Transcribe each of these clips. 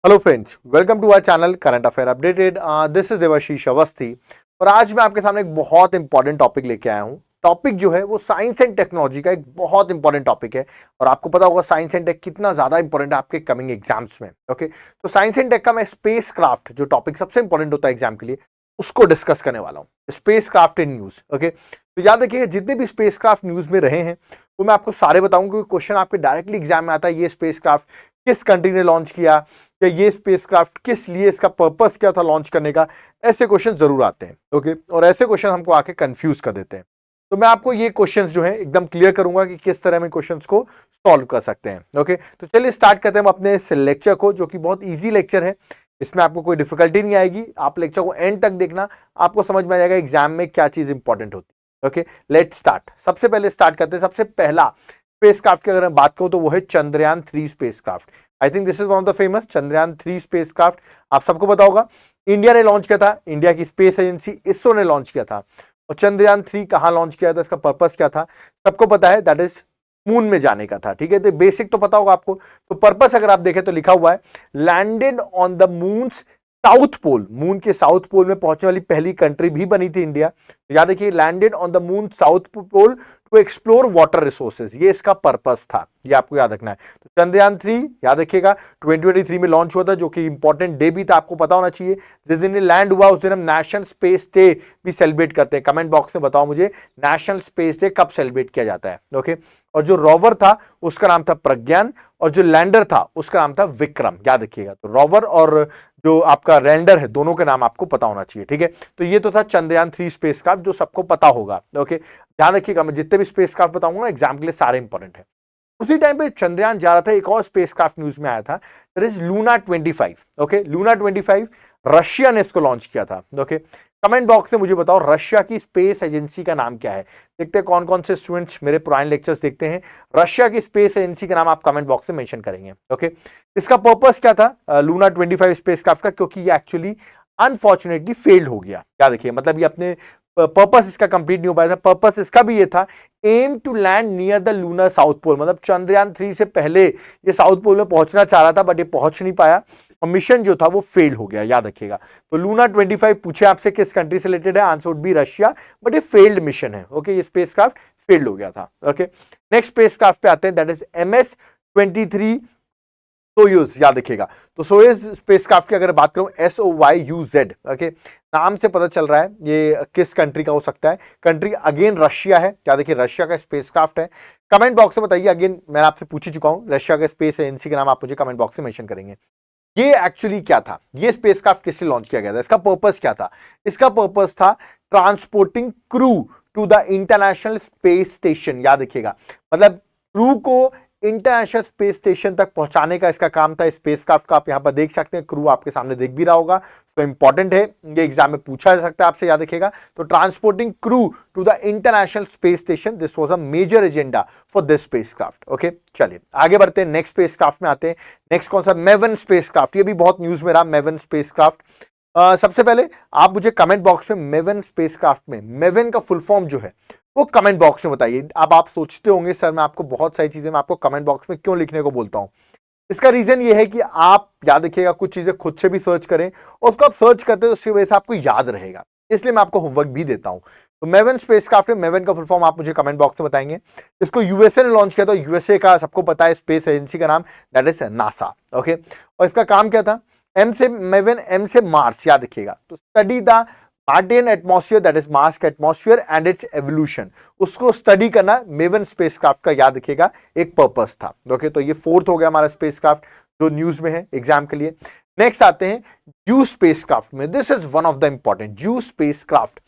Hello friends, welcome to our channel current affair updated. This is Devashish Awasthi और आज मैं आपके सामने एक बहुत इंपॉर्टेंट टॉपिक लेके आया हूं। टॉपिक जो है वो साइंस एंड टेक्नोलॉजी का एक बहुत इंपॉर्टेंट टॉपिक है और आपको पता होगा साइंस एंड टेक कितना ज्यादा इंपॉर्टेंट है आपके कमिंग एग्जाम्स में। ओके, तो साइंस एंड टेक का मैं स्पेस क्राफ्ट जो टॉपिक सबसे इंपॉर्टेंट होता है एग्जाम के लिए उसको डिस्कस करने वाला हूं। Space craft in news. Okay, तो याद रखिएगा जितने भी स्पेस क्राफ्ट न्यूज में रहे हैं वो मैं आपको सारे बताऊंगा क्योंकि क्वेश्चन आपके डायरेक्टली एग्जाम में आता है। ये स्पेस क्राफ्ट किस कंट्री ने लॉन्च किया या ये स्पेसक्राफ्ट किस लिए, इसका पर्पस क्या था लॉन्च करने का, ऐसे क्वेश्चन जरूर आते हैं। ओके, और ऐसे क्वेश्चन हमको आके कंफ्यूज कर देते हैं। तो मैं आपको ये क्वेश्चंस जो है एकदम क्लियर करूंगा कि किस तरह में क्वेश्चंस को सॉल्व कर सकते हैं। ओके, तो चलिए स्टार्ट करते हैं हम अपने इस लेक्चर को जो कि बहुत ईजी लेक्चर है। इसमें आपको कोई डिफिकल्टी नहीं आएगी। आप लेक्चर को एंड तक देखना, आपको समझ में आ जाएगा एग्जाम में क्या चीज इंपॉर्टेंट होती है। Okay, let's start. सबसे पहले स्टार्ट करते हैं। सबसे पहला स्पेसक्राफ्ट की अगर मैं बात करूं तो वो है Chandrayaan 3 spacecraft. I think this is one of the famous Chandrayaan 3 spacecraft. आप सबको पता होगा इंडिया ने लॉन्च किया था, इंडिया की स्पेस एजेंसी इसरो ने लॉन्च किया था। और चंद्रयान 3 कहां लॉन्च किया था, इसका पर्पस क्या था सबको पता है, दैट इज मून में जाने का था। ठीक है, तो बेसिक तो पता होगा आपको। तो पर्पस अगर आप देखें तो लिखा हुआ है landed on the moon's south pole. Moon के साउथ पोल में पहुंचने वाली पहली कंट्री भी बनी थी इंडिया। तो याद रखिए landed on the moon south pole to explore water resources, ये इसका पर्पस था, ये आपको याद रखना है। तो चंद्रयान 3 याद रखिएगा 2023 में लॉन्च हुआ था, जो कि इंपॉर्टेंट डे भी था, आपको पता होना चाहिए। जिस दिन लैंड हुआ उस दिन हम नेशनल स्पेस डे भी सेलिब्रेट करते हैं। कमेंट बॉक्स में बताओ मुझे नेशनल स्पेस डे कब सेलिब्रेट किया जाता है। ओके, और जो रोवर था उसका नाम था प्रज्ञान और जो लैंडर था उसका नाम था विक्रम, याद रखिएगा। तो रोवर और जो आपका लैंडर है दोनों के नाम आपको पता होना चाहिए। ठीक है, तो ये तो था चंद्रयान 3 स्पेसक्राफ्ट जो सबको पता होगा। ओके, ध्यान रखिएगा मैं जितने भी स्पेसक्राफ्ट बताऊंगा एग्जाम के लिए सारे इंपॉर्टेंट है। उसी टाइम पे चंद्रयान जा रहा था, एक और स्पेसक्राफ्ट न्यूज में आया था, that is Luna 25। Okay, Luna 25 Russia ने इसको लॉन्च किया था। ओके, कमेंट बॉक्स में मुझे बताओ रशिया की स्पेस एजेंसी का नाम क्या है। देखते हैं कौन कौन से स्टूडेंट्स मेरे पुराने लेक्चर्स देखते हैं। रशिया की स्पेस एजेंसी का नाम आप कमेंट बॉक्स में मेंशन करेंगे। ओके, इसका पर्पस क्या था लूना 25 स्पेसक्राफ्ट का, क्योंकि ये एक्चुअली अनफॉर्चुनेटली फेल्ड हो गया। याद रखिए, मतलब ये अपने पर्पस इसका कंप्लीट नहीं हो पाया था। पर्पस इसका भी ये था aim to land near the lunar south pole, मतलब चंद्रयान 3 से पहले ये साउथ पोल में पहुंचना चाह रहा था बट ये पहुंच नहीं पाया और मिशन जो था वो फेल हो गया, याद रखिएगा। तो लूना 25 पूछे आपसे किस कंट्री से रिलेटेड है, answer would be Russia, but ये फेल्ड मिशन है। ओके, ये स्पेसक्राफ्ट फेल्ड हो गया था। ओके, नेक्स्ट स्पेसक्राफ्ट पे आते हैं, दैट इज MS-23 सोयूज, याद रखिएगा। तो सोयूज स्पेसक्राफ्ट की अगर बात करूं SOYUZ, ओके, नाम से पता चल रहा है ये किस कंट्री का हो सकता है। कंट्री अगेन रशिया है, याद रखिए रशिया का स्पेसक्राफ्ट है। कमेंट बॉक्स में बताइए, अगेन मैं आपसे पूछ ही चुका हूं, रशिया का स्पेस एजेंसी का नाम आप मुझे कमेंट बॉक्स में मेंशन करेंगे। ये एक्चुअली क्या था, ये स्पेसक्राफ्ट किससे लॉन्च किया गया था, इसका पर्पस क्या था। इसका पर्पस था transporting crew to the international space station, याद रखिएगा, मतलब क्रू को इंटरनेशनल स्पेस स्टेशन तक पहुंचाने का इसका काम था स्पेसक्राफ्ट का। आप यहां पर देख सकते हैं, क्रू आपके सामने देख भी रहा होगा, तो इंपॉर्टेंट है, ये एग्जाम में पूछा जा सकता है आपसे, याद रखिएगा। तो transporting crew to the international space station, this was a major agenda for this spacecraft. Okay, चलिए आगे बढ़ते हैं, नेक्स्ट स्पेसक्राफ्ट में आते हैं। नेक्स्ट कौन सा, मेवन स्पेसक्राफ्ट, ये भी बहुत न्यूज में रहा मेवन स्पेसक्राफ्ट। सबसे पहले आप मुझे कमेंट बॉक्स में मेवन स्पेसक्राफ्ट में मेवन का फुल फॉर्म जो है वो कमेंट बॉक्स में बताइए। अब आप सोचते होंगे सर मैं आपको बहुत सारी चीजें मैं आपको कमेंट बॉक्स में क्यों लिखने को बोलता हूं। इसका रीजन ये है कि आप याद रखिएगा कुछ चीजें खुद से भी सर्च करें और उसको आप सर्च करते हैं तो उसकी वजह से आपको याद रहेगा, इसलिए मैं आपको होमवर्क भी देता हूं। तो मेवन स्पेसक्राफ्ट है, मेवन का फुल फॉर्म आप मुझे कमेंट बॉक्स में बताएंगे। इसको यूएसए ने लॉन्च किया था, यूएसए का सबको पता है स्पेस एजेंसी का नाम, दैट इज नासा। ओके, और इसका काम क्या था, एम से मेवन, एम से मार्स, याद रखिएगा। तो study the Martian atmosphere, that is Mars का एटमॉस्फेयर एंड इट्स एवोल्यूशन, उसको स्टडी करना मेवन स्पेसक्राफ्ट का, याद रखिएगा, एक पर्पस था। ओके, तो ये फोर्थ हो गया हमारा स्पेसक्राफ्ट जो न्यूज में है एग्जाम के लिए। नेक्स्ट आते हैं ज्यू स्पेसक्राफ्ट में, this is one of the important ज्यू स्पेसक्राफ्ट।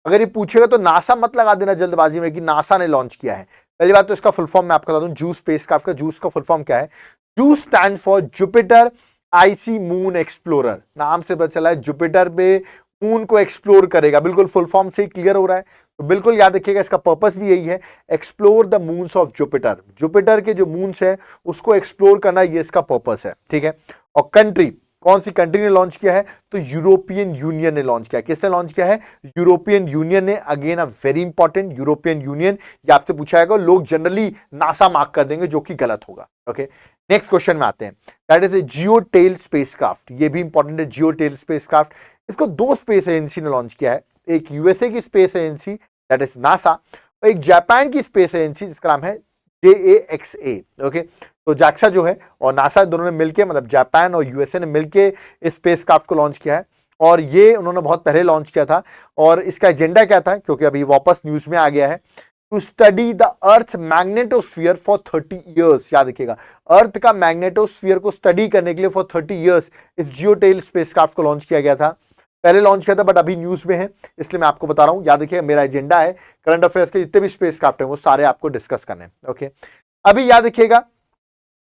अगर ये पूछेगा तो नासा मत लगा देना जल्दबाजी में कि नासा ने लॉन्च किया है। पहली बात तो इसका फुल फॉर्म मैं आपको बता दूं, जू स्पेसक्राफ्ट का, जूस का फुल फॉर्म क्या है, जू stand for Jupiter IC moon explorer. नाम से पता चला है जुपिटर पे मून को एक्सप्लोर करेगा, बिल्कुल फुल फॉर्म से ही क्लियर हो रहा है। तो बिल्कुल याद रखिएगा इसका पर्पस भी यही है, explore the moons of Jupiter, Jupiter के जो मून्स है उसको एक्सप्लोर करना, ये इसका पर्पस है। ठीक है, और कंट्री, कौन सी कंट्री ने लॉन्च किया है, तो यूरोपियन यूनियन ने लॉन्च किया। किसने लॉन्च किया है, यूरोपियन यूनियन ने। Again a very important, European union, ये आपसे पूछा जाएगा, लोग जनरली नासा मार्क कर देंगे जो कि गलत होगा। ओके, नेक्स्ट क्वेश्चन में आते हैं, दैट इज ए जियोटेल स्पेसक्राफ्ट। ये भी इंपॉर्टेंट है, जियोटेल स्पेसक्राफ्ट। इसको दो स्पेस एजेंसी ने लॉन्च किया है, एक यूएसए की space agency that is NASA, और एक जापान की स्पेस एजेंसी जिसका नाम है JAXA। ओके, तो JAXA जो है और नासा दोनों ने मिलकर, मतलब जापान और यूएसए ने मिलकर इस स्पेसक्राफ्ट को लॉन्च किया है, और ये उन्होंने बहुत पहले लॉन्च किया था। और इसका एजेंडा क्या था, क्योंकि अभी वापस न्यूज में आ गया है, to study the earth magnetosphere for 30 years. याद रखिएगा, अर्थ का मैग्नेटोस्फीयर को स्टडी करने के लिए फॉर 30 ईयर्स इस जियोटेल स्पेसक्राफ्ट को लॉन्च किया गया था। पहले लॉन्च किया था बट अभी न्यूज में है, इसलिए मैं आपको बता रहा हूं। याद रखिएगा, मेरा एजेंडा है करंट अफेयर्स के जितने भी स्पेसक्राफ्ट हैं वो सारे आपको डिस्कस करने हैं। ओके, अभी याद रखिएगा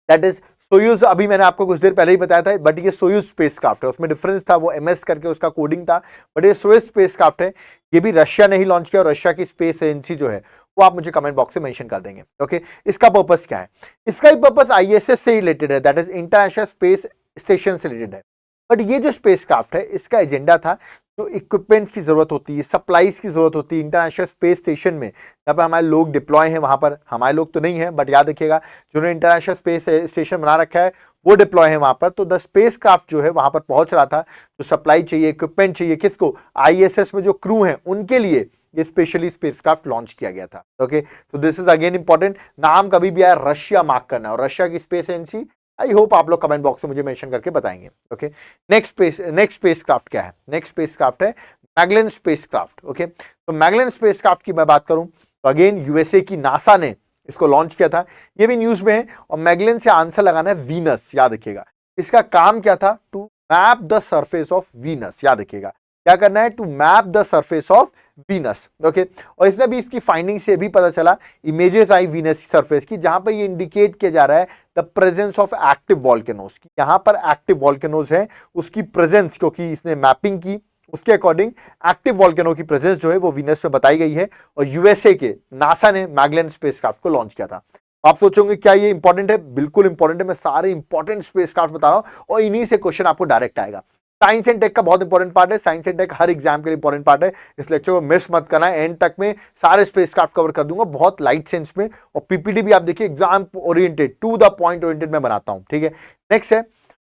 दैट इज सोयूज। अभी मैंने आपको कुछ देर पहले ही बताया था, बट ये सोयूज स्पेसक्राफ्ट है, उसमें डिफरेंस था, वो MS करके उसका कोडिंग था, बट ये सोयूज स्पेसक्राफ्ट है। ये भी रशिया ने ही लॉन्च किया, और रशिया की स्पेस एजेंसी जो है वो आप मुझे कमेंट बॉक्स में मेंशन कर देंगे। ओके, इसका पर्पस क्या है? इसका ही पर्पस ISS से रिलेटेड है, that is international space station से रिलेटेड है। बट ये जो स्पेसक्राफ्ट है, इसका एजेंडा था जो इक्विपमेंट्स की जरूरत होती है, सप्लाईज की जरूरत होती है इंटरनेशनल स्पेस स्टेशन में, जहाँ पर हमारे लोग डिप्लॉय हैं, वहां पर हमारे लोग तो नहीं है, बट याद रखिएगा जिन्होंने इंटरनेशनल स्पेस स्टेशन बना रखा है वो डिप्लॉय है वहां पर। तो द स्पेसक्राफ्ट जो है वहां पर पहुंच रहा था, जो सप्लाई चाहिए, इक्विपमेंट चाहिए, किसको? ISS में जो क्रू है उनके लिए ये स्पेशली स्पेसक्राफ्ट लॉन्च किया गया था। ओके, तो दिस इज अगेन इंपॉर्टेंट, नाम कभी भी आया रशिया मार्क करना, और रशिया की स्पेस एजेंसी आई होप आप लोग कमेंट बॉक्स में मुझे मेंशन करके बताएंगे। ओके, नेक्स्ट स्पेसक्राफ्ट क्या है? नेक्स्ट स्पेसक्राफ्ट है मैगलेन स्पेसक्राफ्ट। ओके, तो मैगलेन स्पेसक्राफ्ट की मैं बात करूं तो अगेन यूएसए की नासा ने इसको लॉन्च किया था, ये भी न्यूज में है, और मैगलेन से आंसर लगाना है वीनस। याद रखिएगा, इसका काम क्या था? To map the surface of Venus. याद रखिएगा, क्या करना है? To map the surface of Venus. Okay, और इसने भी इसकी फाइंडिंग से भी पता चला, इमेजेस आई वीनस सरफेस की, जहां पर ये इंडिकेट किया जा रहा है the presence of active volcanoes की, यहां पर एक्टिव वॉल्केनोज है, उसकी प्रेजेंस, क्योंकि इसने मैपिंग की उसके अकॉर्डिंग एक्टिव वॉल्केनो की प्रेजेंस जो है वो वीनस पे बताई गई है, और यूएसए के नासा ने मैगलेन स्पेसक्राफ्ट को लॉन्च किया था। आप सोचोगे क्या ये इंपॉर्टेंट है? बिल्कुल इंपॉर्टेंट है, मैं सारे इंपॉर्टेंट स्पेसक्राफ्ट बता रहा हूं, और इन्हीं से क्वेश्चन आपको डायरेक्ट आएगा। साइंस एंड टेक का बहुत इंपॉर्टेंट पार्ट है, साइंस एंड टेक हर एग्जाम के लिए इंपॉर्टेंट पार्ट है, इस लेक्चर को मिस मत करना है, एंड तक में सारे स्पेसक्राफ्ट कवर कर दूंगा बहुत लाइट सेंस में, और पीपीटी भी आप देखिए exam oriented, to the point oriented मैं बनाता हूं। ठीक है, नेक्स्ट है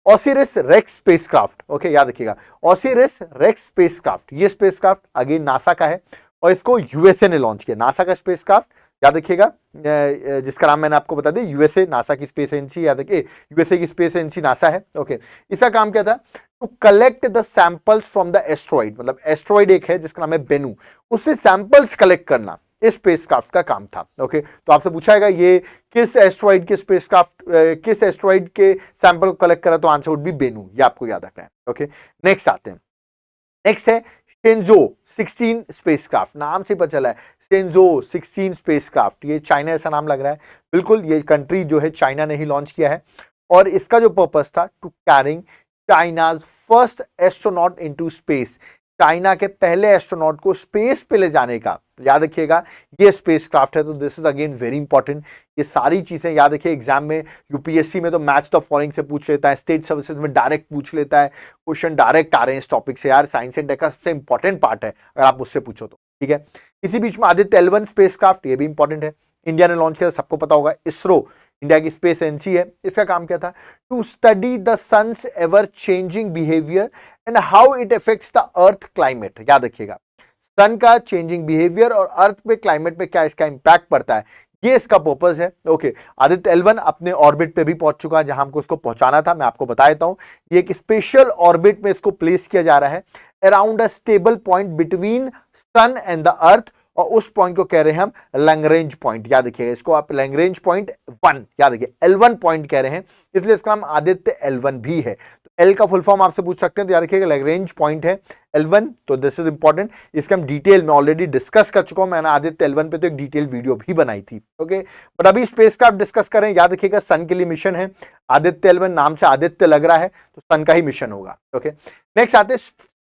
ओसिरिस रेक्स स्पेसक्राफ्ट। ओके, याद रखिएगा, ओसिरिस रेक्स स्पेसक्राफ्ट, ये स्पेसक्राफ्ट अगेन नासा का है, और इसको यूएसए ने लॉन्च किया। नासा का स्पेसक्राफ्ट याद रखिएगा, जिसका नाम मैंने आपको बता दिया, यूएसए, नासा की स्पेस एजेंसी, याद रखिए यूएसए की स्पेस एजेंसी नासा है। ओके, इसका काम क्या था? To collect the samples from the asteroid, मतलब एस्ट्रॉइड एक है जिसका नाम है बेनू, उससे सैंपल्स कलेक्ट करना इस स्पेसक्राफ्ट का काम था। ओके, तो आपसे पूछा जाएगा ये किस एस्ट्रॉइड के स्पेसक्राफ्ट, किस एस्ट्रॉइड के सैंपल कलेक्ट करा, तो आंसर वुड बी बेनू, ये आपको याद रखना है। ओके, नेक्स्ट आते हैं, नेक्स्ट है शेंजो 16 स्पेसक्राफ्ट, नाम से पता चला है शेंजो 16 स्पेसक्राफ्ट, ये चाइना ऐसा नाम लग रहा है, बिल्कुल ये कंट्री जो है चाइना ने ही लॉन्च किया है, और इसका जो पर्पस था to carrying China's first astronaut into space, China के पहले एस्ट्रोनॉट को स्पेस पे ले जाने का, याद रखिएगा ये स्पेसक्राफ्ट है। तो this is again very important, ये सारी चीजें याद रखिए, एग्जाम में यूपीएससी में तो मैच द फॉलोइंग से पूछ लेता है, स्टेट सर्विसेज में डायरेक्ट पूछ लेता है, क्वेश्चन डायरेक्ट आ रहे हैं इस टॉपिक से यार, साइंस एंड टेक का सबसे इंपॉर्टेंट पार्ट है अगर आप मुझसे पूछो तो। ठीक है, इसी बीच में आदित्य L1 स्पेसक्राफ्ट, ये भी इंपॉर्टेंट है, इंडिया ने लॉन्च किया, सबको पता होगा, इसरो इंडिया की स्पेस एजेंसी है, इसका काम क्या था? To study the sun's ever changing behaviour and how it affects the earth climate. याद रखिएगा, सन का चेंजिंग बिहेवियर और अर्थ पे क्लाइमेट पे क्या इसका इंपैक्ट पड़ता है, ये इसका पर्पस है। ओके, आदित्य L1 अपने ऑर्बिट पे भी पहुंच चुका है, जहां हमको इसको पहुंचाना था, मैं आपको बता देता हूं, ये एक स्पेशल ऑर्बिट में इसको प्लेस किया जा रहा है around a stable point between sun and the earth, और उस पॉइंट को कह रहे हैं हम लैग्रेंज पॉइंट। याद रखिए, इसको आप लैग्रेंज पॉइंट 1, याद रखिए L1 पॉइंट कह रहे हैं, इसलिए इसका नाम आदित्य L1 भी है। तो L का फुल फॉर्म आपसे पूछ सकते हैं, तो याद रखिएगा लैग्रेंज पॉइंट है L1, तो दिस इज इंपॉर्टेंट, इसका हम डिटेल में ऑलरेडी डिस्कस कर चुका हूं, मैंने आदित्य L1 पे तो एक डिटेल वीडियो भी बनाई थी। ओके, बट अभी स्पेसक्राफ्ट डिस्कस करें, याद रखिएगा सन के लिए मिशन है, आदित्य L1 नाम से आदित्य लग रहा है तो सन का ही मिशन होगा। ओके, नेक्स्ट आते हैं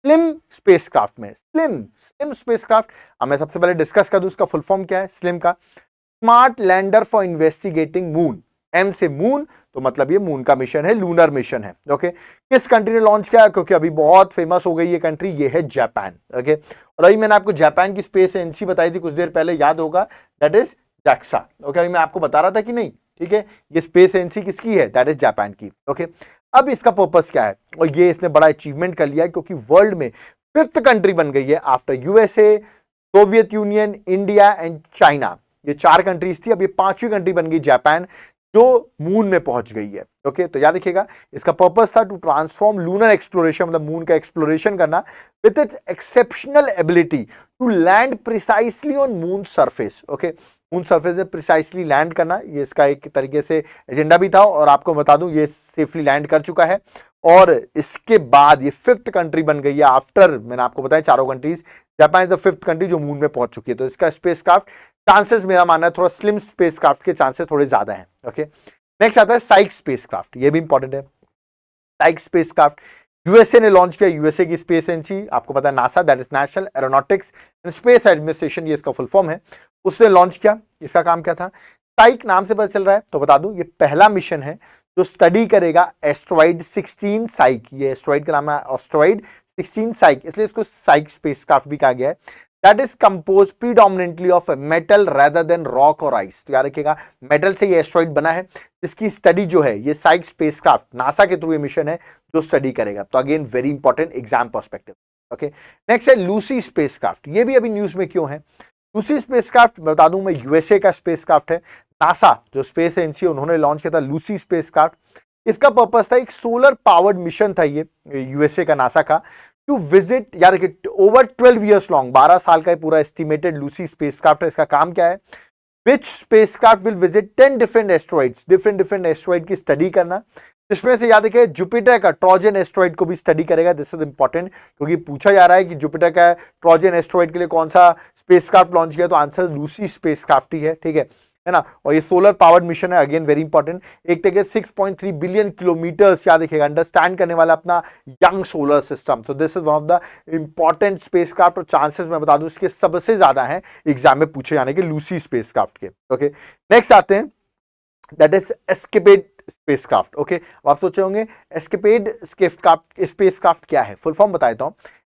स्लिम स्पेसक्राफ्ट में, स्लिम स्पेसक्राफ्ट मैं सबसे पहले डिस्कस कर दूं, इसका फुल फॉर्म क्या है स्लिम का? Smart lander for investigating moon, M से मून, तो मतलब ये मून का मिशन है, लूनर मिशन है। ओके, किस कंट्री ने लॉन्च किया? क्योंकि अभी बहुत फेमस हो गई ये कंट्री, ये है जापान। ओके, और अभी मैंने आपको जापान की स्पेस एजेंसी बताई थी कुछ देर पहले, याद होगा, दैट इज JAXA। ओके, अभी मैं आपको बता रहा था कि नहीं, ठीक है, ये स्पेस एजेंसी किसकी है, दैट इज जापान की। ओके, अब इसका पर्पस क्या है, और ये इसने बड़ा अचीवमेंट कर लिया है क्योंकि वर्ल्ड में 5th कंट्री बन गई है after USA, Soviet union, India and China. ये 4 कंट्रीज थी, अब ये 5वीं कंट्री बन गई जापान, जो मून में पहुंच गई है। ओके, तो याद रखिएगा इसका पर्पस था टू ट्रांसफॉर्म लूनर एक्सप्लोरेशन, मतलब मून का एक्सप्लोरेशन करना with its exceptional ability to land precisely on moon surface. Okay, moon surface में प्रिसाइसली लैंड करना, ये इसका एक तरीके से एजेंडा भी था, और आपको बता दूं ये सेफली लैंड कर चुका है। और इसके बाद ये 5th कंट्री बन गई है आफ्टर, मैंने आपको बताया चारों countries, Japan is the 5th country जो मून में पहुंच चुकी है। तो इसका स्पेसक्राफ्ट चांसेस, मेरा मानना है थोड़ा स्लिम स्पेसक्राफ्ट के चांसेस थोड़े ज्यादा हैं। ओके, नेक्स्ट आता है साइक स्पेसक्राफ्ट, ये भी इंपॉर्टेंट है। साइक स्पेसक्राफ्ट यूएसए ने लॉन्च किया, यूएसए की स्पेस एजेंसी आपको पता है NASA, that is national aeronautics and space administration, ये इसका फुल फॉर्म है, उसने लॉन्च किया। इसका काम क्या था, साइक नाम से पता चल रहा है, तो बता दूं ये पहला मिशन है जो स्टडी करेगा एस्ट्रॉइड 16 साइक, ये एस्ट्रॉइड का नाम है एस्ट्रॉइड 16 साइक, इसलिए इसको साइक स्पेसक्राफ्ट भी कहा गया है। That is compose predominantly of metal rather than rock और आइस, तो याद रखिएगा मेटल से ये एस्ट्रॉइड बना है, जिसकी स्टडी जो है ये साइक स्पेसक्राफ्ट नासा के थ्रू ये मिशन है जो स्टडी करेगा। तो again very important exam perspective. Okay, next है लूसी स्पेसक्राफ्ट, ये भी अभी न्यूज में क्यों है। लूसी स्पेसक्राफ्ट बता दूं मैं यूएसए का स्पेसक्राफ्ट है, नासा जो स्पेस एजेंसी उन्होंने लॉन्च किया था लूसी स्पेसक्राफ्ट। इसका पर्पस था एक सोलर पावर्ड मिशन था ये यूएसए का नासा का, टू विजिट, यार ओवर 12 ईयर्स लॉन्ग, 12 साल का पूरा एस्टिमेटेड लूसी स्पेसक्राफ्ट है। इसका काम क्या है, which spacecraft will visit 10 different asteroids, different asteroid की स्टडी करना, जिसमें से याद रखिए जुपिटर का ट्रोजन एस्ट्रॉइड को भी स्टडी करेगा। दिस इज इंपॉर्टेंट क्योंकि पूछा जा रहा है कि जुपिटर का ट्रोजन एस्ट्रॉइड के लिए कौन सा स्पेसक्राफ्ट लॉन्च किया, तो आंसर लूसी स्पेसक्राफ्ट ही है, ठीक है ना। और ये सोलर पावर्ड मिशन है, अगेन वेरी इंपॉर्टेंट, एक तरीके 6.3 बिलियन किलोमीटर्स याद रखिएगा अंडरस्टैंड करने वाला अपना यंग सोलर सिस्टम। तो this is one of the important spacecraft, और चांसेस मैं बता दूं इसके सबसे ज्यादा हैं एग्जाम में पूछे जाने के लूसी स्पेसक्राफ्ट के। ओके, नेक्स्ट आते हैं, that is escapade spacecraft. Okay, अब आप सोचे होंगे एस्केपेड स्पेसक्राफ्ट क्या है, फुल फॉर्म बता देता हूं,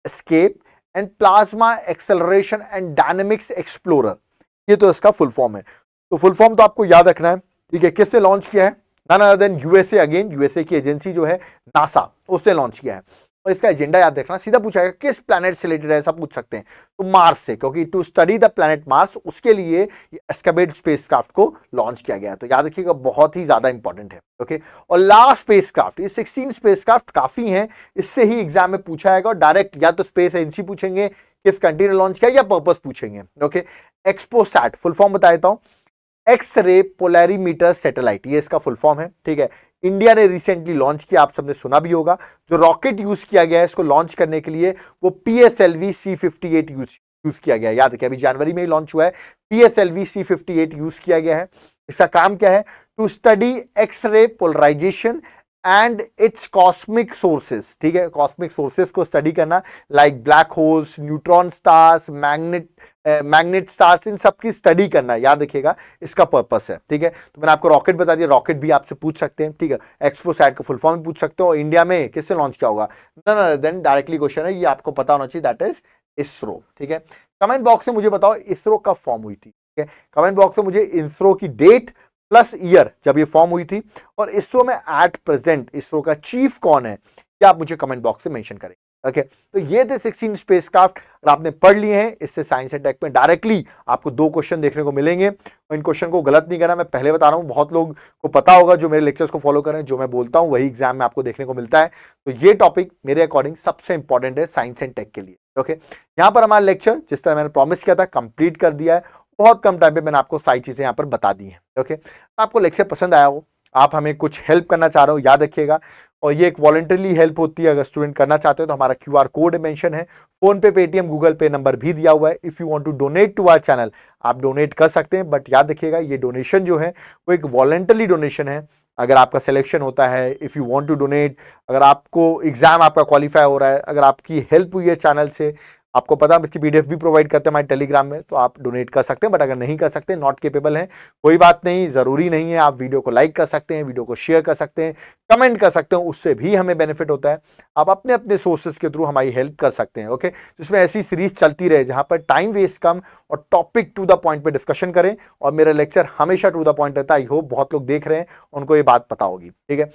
escape and plasma acceleration and dynamics explorer, ये तो इसका फुल फॉर्म है। तो फुल फॉर्म तो आपको याद रखना है, ठीक है। किसने लॉन्च किया है, none other than USA, again USA की एजेंसी जो है नासा, उसने लॉन्च किया है। और इसका एजेंडा याद रखना, सीधा पूछा गया किस प्लैनेट से रिलेटेड है, ऐसा पूछ सकते हैं, तो मार्स से, क्योंकि to study the planet Mars, उसके लिए एस्केपेड स्पेसक्राफ्ट को लॉन्च किया गया। तो याद रखिएगा बहुत ही ज्यादा इंपॉर्टेंट है। ओके, और लास्ट स्पेसक्राफ्ट, ये 16 स्पेसक्राफ्ट काफी हैं, इससे ही एग्जाम में पूछा जाएगा, और डायरेक्ट या तो स्पेस एजेंसी पूछेंगे किस कंट्री ने लॉन्च किया, या पर्पस पूछेंगे। ओके, एक्सपोसैट फुल फॉर्म बता देता हूं, एक्स रे पोलैरीमीटर सैटेलाइट, ये इसका फुल फॉर्म है, ठीक है। इंडिया ने रिसेंटली लॉन्च किया, आप सबने सुना भी होगा। जो रॉकेट यूज किया गया है इसको लॉन्च करने के लिए, वो PSLV C58 यूज किया गया है। याद रखिए अभी जनवरी में ही लॉन्च हुआ है, PSLV C58 यूज किया गया है। इसका काम क्या है, to study x ray polarization and its cosmic sources, ठीक है, कॉस्मिक सोर्सेस को स्टडी करना, like black holes, neutron stars, magnet stars, इन सब की स्टडी करना, याद रखिएगा इसका पर्पस है, ठीक है। तो मैंने आपको रॉकेट बता दिया, रॉकेट भी आपसे पूछ सकते हैं, ठीक है। एक्सपोसैट का फुल फॉर्म भी पूछ सकते हो, इंडिया में किससे लॉन्च किया होगा, देन डायरेक्टली क्वेश्चन है, ये आपको पता होना चाहिए, दैट इज इसरो, ठीक है। कमेंट बॉक्स में मुझे बताओ इसरो कब फॉर्म हुई थी, ठीक है। कमेंट बॉक्स में मुझे इसरो की डेट प्लस ईयर जब ये फॉर्म हुई थी, और इसरो में एट प्रेजेंट इसरो का चीफ कौन है, क्या आप मुझे कमेंट बॉक्स से मेंशन करें। ओके, तो ये थे 16 स्पेसक्राफ्ट, और आपने पढ़ लिए हैं, इससे साइंस एंड टेक में डायरेक्टली आपको 2 क्वेश्चन देखने को मिलेंगे, और इन क्वेश्चन को गलत नहीं करना, मैं पहले बता रहा हूं, बहुत लोग को पता होगा जो मेरे लेक्चर्स को फॉलो करें, जो मैं बोलता हूं वही एग्जाम में आपको देखने को मिलता है। तो ये टॉपिक मेरे अकॉर्डिंग सबसे इंपॉर्टेंट है साइंस एंड टेक के लिए। ओके, यहाँ पर हमारा लेक्चर जिस तरह मैंने प्रॉमिस किया था कंप्लीट कर दिया है, बहुत कम टाइम पे मैंने आपको सारी चीजें यहाँ पर बता दी हैं। ओके, आपको लेक्चर पसंद आया हो, आप हमें कुछ हेल्प करना चाह रहे हो, याद रखिएगा, और ये एक वॉलंटरली हेल्प होती है, अगर स्टूडेंट करना चाहते हो तो हमारा QR कोड मेंशन है, PhonePe, Paytm, Google Pay number भी दिया हुआ है। If you want to donate to our channel, आप डोनेट कर सकते हैं, बट याद रखिएगा ये डोनेशन जो है वो एक वॉलंटरली डोनेशन है। अगर आपका सिलेक्शन होता है, if you want to donate, अगर आपको एग्जाम आपका क्वालिफाई हो रहा है, अगर आपकी हेल्प हुई है चैनल से, आपको पता हम इसकी पीडीएफ भी प्रोवाइड करते हैं हमारे टेलीग्राम में, तो आप डोनेट कर सकते हैं। बट अगर नहीं कर सकते, नॉट केपेबल हैं, कोई बात नहीं, जरूरी नहीं है। आप वीडियो को लाइक कर सकते हैं, वीडियो को शेयर कर सकते हैं, कमेंट कर सकते हैं, उससे भी हमें बेनिफिट होता है। आप अपने अपने सोर्सेज के थ्रू हमारी हेल्प कर सकते हैं। ओके, जिसमें ऐसी सीरीज चलती रहे जहां पर टाइम वेस्ट कम और टॉपिक टू द पॉइंट पे डिस्कशन करें। और मेरा लेक्चर हमेशा टू द पॉइंट रहता है। आई होप बहुत लोग देख रहे हैं, उनको ये बात पता होगी। ठीक है,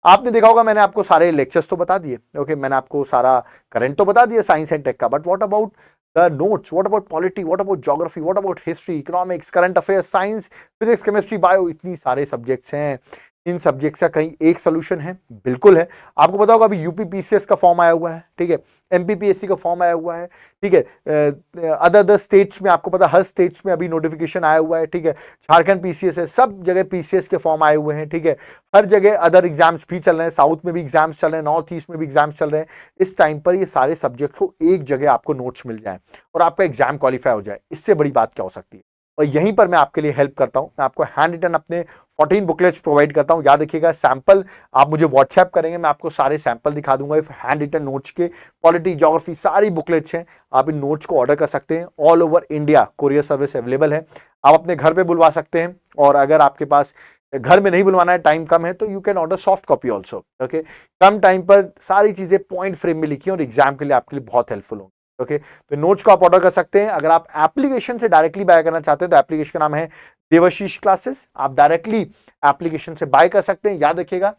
आपने देखा होगा मैंने आपको सारे लेक्चर्स तो बता दिए। ओके, मैंने आपको सारा करंट तो बता दिया साइंस एंड टेक का, but what about the notes, what about polity, what about geography, what about history, economics, current affairs, science, physics, chemistry, bio, इतनी सारे सब्जेक्ट्स हैं। इन सब्जेक्ट्स का कहीं एक सोल्यूशन है? बिल्कुल है। आपको पता होगा अभी यूपी पीसीएस का फॉर्म आया हुआ है, ठीक है, एमपीपीएससी का फॉर्म आया हुआ है, ठीक है, अदर अदर स्टेट्स में आपको पता हर स्टेट्स में अभी नोटिफिकेशन आया हुआ है, ठीक है, झारखंड पीसीएस है, सब जगह पीसीएस के फॉर्म आए हुए हैं, ठीक है, हर जगह अदर एग्जाम्स भी चल रहे हैं, साउथ में भी एग्जाम्स चल रहे हैं, नॉर्थ ईस्ट में भी एग्जाम्स चल रहे हैं। इस टाइम पर ये सारे सब्जेक्ट्स को एक जगह आपको नोट्स मिल जाए और आपका एग्जाम क्वालिफाई हो जाए, इससे बड़ी बात क्या हो सकती है। और यहीं पर मैं आपके लिए हेल्प करता हूं, मैं आपको हैंड रिटन अपने 14 बुकलेट्स प्रोवाइड करता हूं। याद रखिएगा, सैंपल आप मुझे व्हाट्सएप करेंगे, मैं आपको सारे सैंपल दिखा दूंगा। हैंड रिटन नोट्स के पॉलिटी, ज्योग्राफी, सारी बुकलेट्स हैं। आप इन नोट्स को ऑर्डर कर सकते हैं। All over India courier service available है। आप अपने घर पे बुलवा सकते हैं, और अगर आपके पास घर में नहीं बुलवाना है, टाइम कम है, तो you can order soft copy also. Okay, come time पर सारी चीजें पॉइंट फ्रेम में लिखी और एग्जाम के लिए आपके लिए बहुत हेल्पफुल होंगी। ओके, तो नोट्स को आप ऑर्डर कर सकते हैं। अगर आप एप्लीकेशन से डायरेक्टली बाय करना चाहते हैं तो एप्लीकेशन का नाम है देवाशीष क्लासेस। आप डायरेक्टली एप्लीकेशन से बाय कर सकते हैं, याद रखिएगा।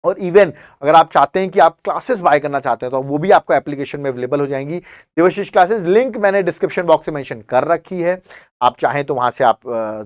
और इवन अगर आप चाहते हैं कि आप क्लासेस बाय करना चाहते हैं तो वो भी आपको एप्लीकेशन में अवेलेबल हो जाएंगी। देवाशीष क्लासेस, लिंक मैंने डिस्क्रिप्शन बॉक्स में मेंशन कर रखी है। आप चाहें तो वहां से आप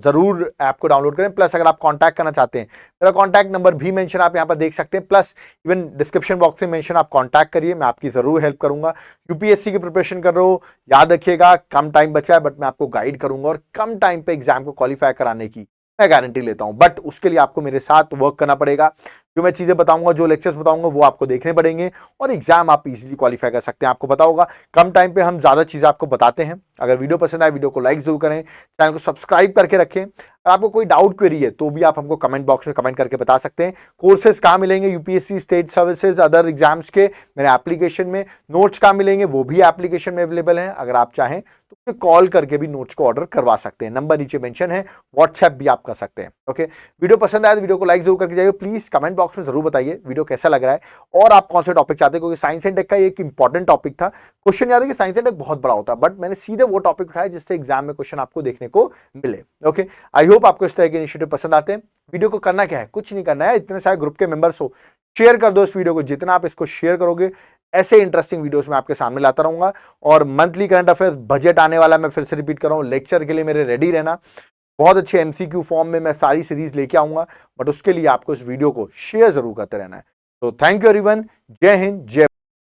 जरूर ऐप को डाउनलोड करें। प्लस अगर आप कांटेक्ट करना चाहते हैं, मेरा कांटेक्ट नंबर भी मेंशन आप यहां पर देख सकते हैं। प्लस इवन डिस्क्रिप्शन बॉक्स में मेंशन, आप कांटेक्ट करिए, मैं आपकी जरूर हेल्प करूंगा। यूपीएससी की प्रिपरेशन कर रहे हो, याद रखिएगा कम टाइम बचा है, बट मैं आपको गाइड करूंगा और कम टाइम पे एग्जाम को क्वालिफाई कराने की मैं गारंटी लेता हूं। बट उसके लिए आपको मेरे साथ वर्क करना पड़ेगा। जो मैं चीजें बताऊंगा, जो लेक्चर्स बताऊंगा, वो आपको देखने पड़ेंगे और एग्जाम आप इजीली क्वालिफाई कर सकते हैं। आपको पता होगा कम टाइम पे हम ज्यादा चीजें आपको बताते हैं। अगर वीडियो पसंद आए, वीडियो को लाइक जरूर करें, चैनल को सब्सक्राइब करके रखें। अगर आपको कोई डाउट क्वेरी है तो भी आप हमको कमेंट बॉक्स में कमेंट करके बता सकते हैं। कोर्सेज कहाँ मिलेंगे UPSC, state services, other exams के, मेरे एप्लीकेशन में। नोट्स कहाँ मिलेंगे, वो भी एप्लीकेशन में अवेलेबल है। अगर आप चाहें तो कॉल करके भी नोट्स को ऑर्डर करवा सकते हैं, नंबर नीचे मेंशन है, व्हाट्सएप भी आप कर सकते हैं। ओके, वीडियो पसंद आया तो वीडियो को लाइक जरूर करके जाइए। प्लीज कमेंट बॉक्स में जरूर बताइए वीडियो कैसा लग रहा है और आप कौन से टॉपिक चाहते हैं, क्योंकि साइंस एंड टेक का एक इंपॉर्टेंट टॉपिक था। क्वेश्चन याद है कि साइंस एंड टेक बहुत बड़ा होता है, बट मैंने सीधे वो टॉपिक उठाया जिससे एग्जाम में क्वेश्चन आपको देखने को मिले। ओके, आई होप आपको इस तरह के इनिशिएटिव पसंद आते हैं। वीडियो को करना क्या है, कुछ नहीं करना है, इतने सारे ग्रुप के मेंबर्स हो, शेयर कर दो इस वीडियो को। जितना आप इसको शेयर करोगे, ऐसे इंटरेस्टिंग वीडियोस मैं आपके सामने लाता रहूंगा। और मंथली करंट अफेयर्स, बजट आने वाला, मैं फिर से रिपीट कर रहा हूं, लेक्चर के लिए मेरे रेडी रहना। बहुत अच्छे एमसीक्यू फॉर्म में मैं सारी सीरीज लेके आऊंगा, बट उसके लिए आपको इस वीडियो को शेयर जरूर करते रहना है। तो थैंक यू एवरीवन, जय हिंद, जय